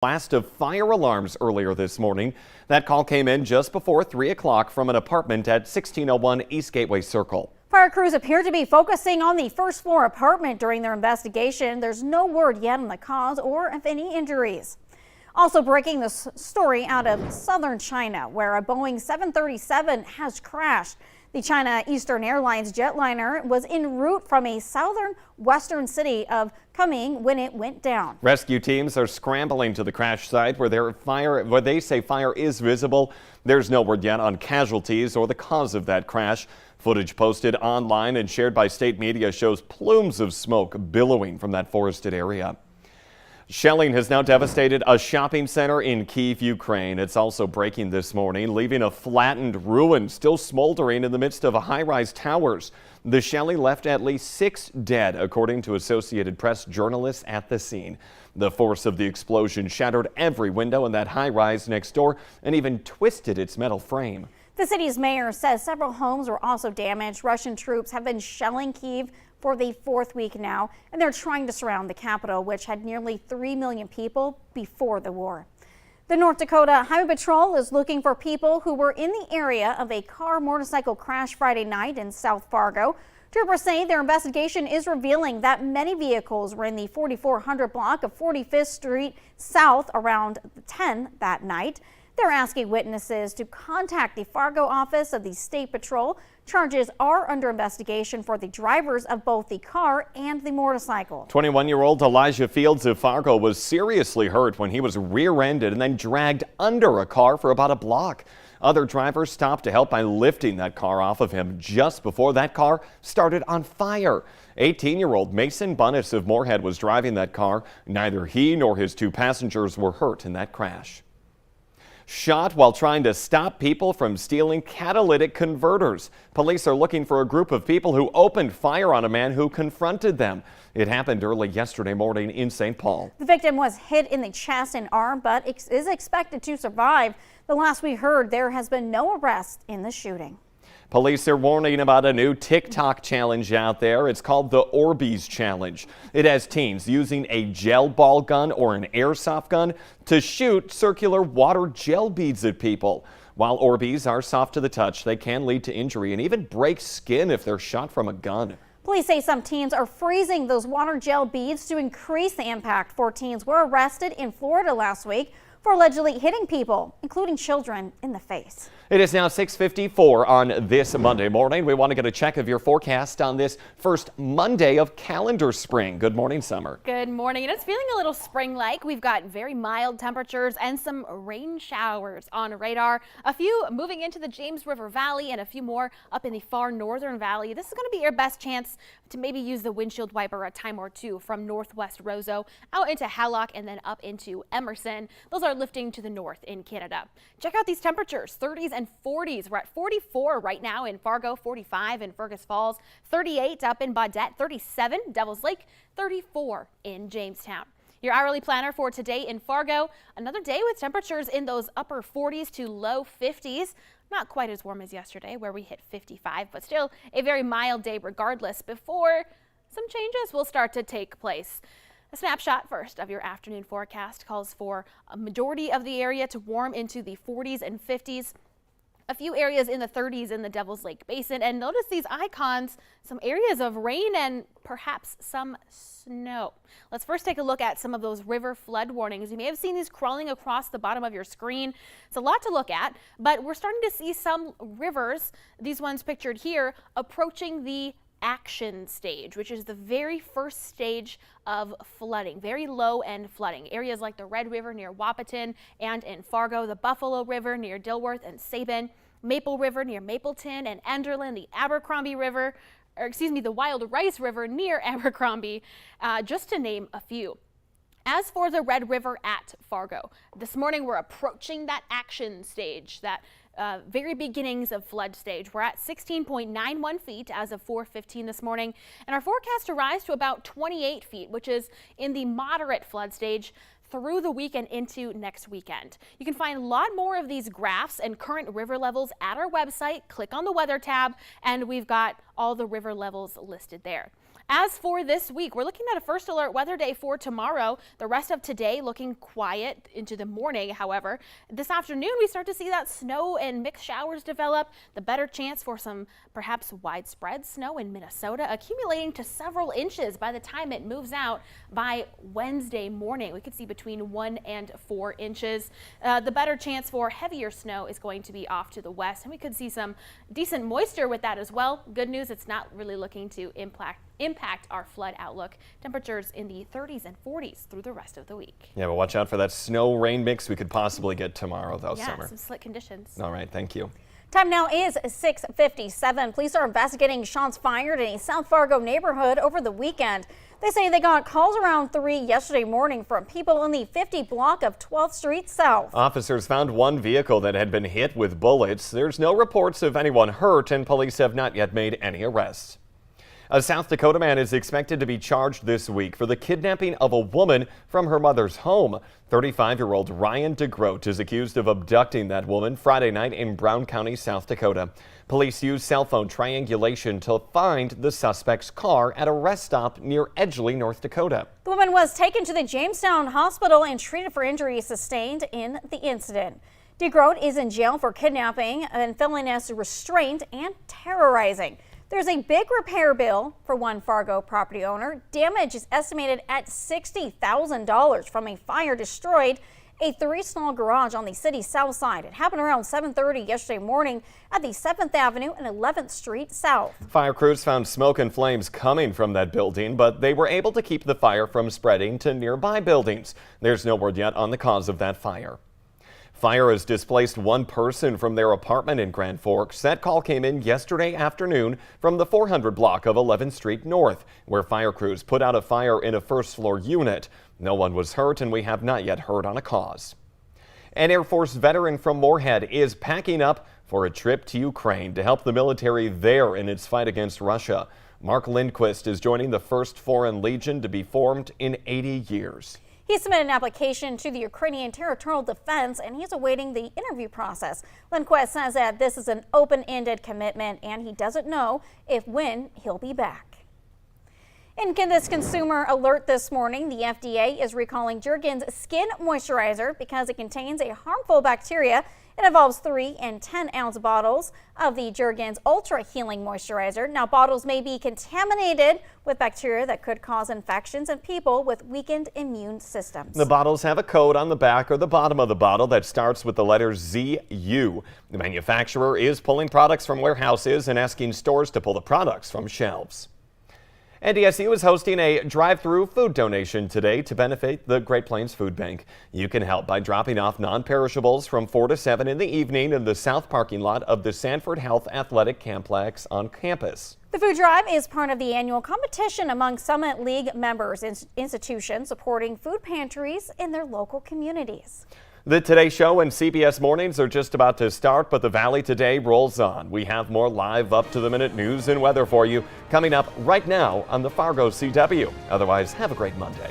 Blast of fire alarms earlier this morning. That call came in just before 3 o'clock from an apartment at 1601 East Gateway Circle. Fire crews appear to be focusing on the first floor apartment during their investigation. There's no word yet on the cause or of any injuries. Also breaking this story out of southern China, where a Boeing 737 has crashed. The China Eastern Airlines jetliner was en route from a southern-western city of Kunming when it went down. Rescue teams are scrambling to the crash site where they say fire is visible. There's no word yet on casualties or the cause of that crash. Footage posted online and shared by state media shows plumes of smoke billowing from that forested area. Shelling has now devastated a shopping center in Kyiv, Ukraine. It's also breaking this morning, leaving a flattened ruin still smoldering in the midst of high-rise towers. The shelling left at least 6 dead, according to Associated Press journalists at the scene. The force of the explosion shattered every window in that high-rise next door and even twisted its metal frame. The city's mayor says several homes were also damaged. Russian troops have been shelling Kyiv for the 4th week now, and they're trying to surround the capital, which had nearly 3 million people before the war. The North Dakota Highway Patrol is looking for people who were in the area of a car-motorcycle crash Friday night in South Fargo. Troopers say their investigation is revealing that many vehicles were in the 4400 block of 45th Street South around 10 that night. They're asking witnesses to contact the Fargo office of the State Patrol. Charges are under investigation for the drivers of both the car and the motorcycle. 21-year-old Elijah Fields of Fargo was seriously hurt when he was rear-ended and then dragged under a car for about a block. Other drivers stopped to help by lifting that car off of him just before that car started on fire. 18-year-old Mason Bunnis of Moorhead was driving that car. Neither he nor his 2 passengers were hurt in that crash. Shot while trying to stop people from stealing catalytic converters. Police are looking for a group of people who opened fire on a man who confronted them. It happened early yesterday morning in St. Paul. The victim was hit in the chest and arm, but is expected to survive. The last we heard, there has been no arrest in the shooting. Police are warning about a new TikTok challenge out there. It's called the Orbeez Challenge. It has teens using a gel ball gun or an airsoft gun to shoot circular water gel beads at people. While Orbeez are soft to the touch, they can lead to injury and even break skin if they're shot from a gun. Police say some teens are freezing those water gel beads to increase the impact. 4 teens were arrested in Florida last week for allegedly hitting people, including children, in the face. It is now 6:54 on this Monday morning. We want to get a check of your forecast on this first Monday of calendar spring. Good morning, Summer. Good morning. And it's feeling a little spring-like. We've got very mild temperatures and some rain showers on radar. A few moving into the James River Valley and a few more up in the far northern valley. This is going to be your best chance to maybe use the windshield wiper a time or two from northwest Roseau out into Hallock and then up into Emerson. Those are lifting to the north in Canada. Check out these temperatures, 30s and 40s. We're at 44 right now in Fargo, 45 in Fergus Falls, 38 up in Baudette, 37 Devil's Lake, 34 in Jamestown. Your hourly planner for today in Fargo, another day with temperatures in those upper 40s to low 50s. Not quite as warm as yesterday where we hit 55, but still a very mild day regardless before some changes will start to take place. A snapshot first of your afternoon forecast calls for a majority of the area to warm into the 40s and 50s. A few areas in the 30s in the Devil's Lake Basin, and notice these icons, some areas of rain and perhaps some snow. Let's first take a look at some of those river flood warnings. You may have seen these crawling across the bottom of your screen. It's a lot to look at, but we're starting to see some rivers, these ones pictured here, approaching the action stage, which is the very first stage of flooding, very low end flooding. Areas like the Red River near Wahpeton and in Fargo, the Buffalo River near Dilworth and Sabin, Maple River near Mapleton and Enderlin, the Abercrombie River, the Wild Rice River near Abercrombie, just to name a few. As for the Red River at Fargo, this morning we're approaching that action stage, that very beginnings of flood stage. We're at 16.91 feet as of 4:15 this morning, and our forecast to rise to about 28 feet, which is in the moderate flood stage through the weekend into next weekend. You can find a lot more of these graphs and current river levels at our website. Click on the weather tab, and we've got all the river levels listed there. As for this week, we're looking at a first alert weather day for tomorrow. The rest of today looking quiet into the morning. However, this afternoon we start to see that snow and mixed showers develop. The better chance for some perhaps widespread snow in Minnesota, accumulating to several inches by the time it moves out by Wednesday morning. We could see between 1 and 4 inches. The better chance for heavier snow is going to be off to the west, and we could see some decent moisture with that as well. Good news, it's not really looking to impact our flood outlook. Temperatures in the 30s and 40s through the rest of the week. Yeah, but watch out for that snow rain mix we could possibly get tomorrow, though, Yeah, Summer. some slick conditions. All right, thank you. Time now is 6:57. Police are investigating shots fired in a South Fargo neighborhood over the weekend. They say they got calls around 3 yesterday morning from people in the 50 block of 12th Street South. Officers found one vehicle that had been hit with bullets. There's no reports of anyone hurt, and police have not yet made any arrests. A South Dakota man is expected to be charged this week for the kidnapping of a woman from her mother's home. 35-year-old Ryan DeGroat is accused of abducting that woman Friday night in Brown County, South Dakota. Police used cell phone triangulation to find the suspect's car at a rest stop near Edgeley, North Dakota. The woman was taken to the Jamestown Hospital and treated for injuries sustained in the incident. DeGroat is in jail for kidnapping and felony as restraint and terrorizing. There's a big repair bill for one Fargo property owner. Damage is estimated at $60,000 from a fire destroyed a 3-stall garage on the city's south side. It happened around 7:30 yesterday morning at the 7th Avenue and 11th Street South. Fire crews found smoke and flames coming from that building, but they were able to keep the fire from spreading to nearby buildings. There's no word yet on the cause of that fire. Fire has displaced one person from their apartment in Grand Forks. That call came in yesterday afternoon from the 400 block of 11th Street North, where fire crews put out a fire in a first-floor unit. No one was hurt, and we have not yet heard on a cause. An Air Force veteran from Moorhead is packing up for a trip to Ukraine to help the military there in its fight against Russia. Mark Lindquist is joining the 1st Foreign Legion to be formed in 80 years. He submitted an application to the Ukrainian Territorial Defense, and he's awaiting the interview process. Lindquist says that this is an open-ended commitment, and he doesn't know when he'll be back. In this consumer alert this morning, the FDA is recalling Jergens Skin Moisturizer because it contains a harmful bacteria. It involves 3 and 10-ounce bottles of the Jergens Ultra Healing Moisturizer. Now, bottles may be contaminated with bacteria that could cause infections in people with weakened immune systems. The bottles have a code on the back or the bottom of the bottle that starts with the letter ZU. The manufacturer is pulling products from warehouses and asking stores to pull the products from shelves. NDSU is hosting a drive-through food donation today to benefit the Great Plains Food Bank. You can help by dropping off non-perishables from 4 to 7 in the evening in the south parking lot of the Sanford Health Athletic Complex on campus. The food drive is part of the annual competition among Summit League members institutions supporting food pantries in their local communities. The Today Show and CBS Mornings are just about to start, but the Valley Today rolls on. We have more live up-to-the-minute news and weather for you coming up right now on the Fargo CW. Otherwise, have a great Monday.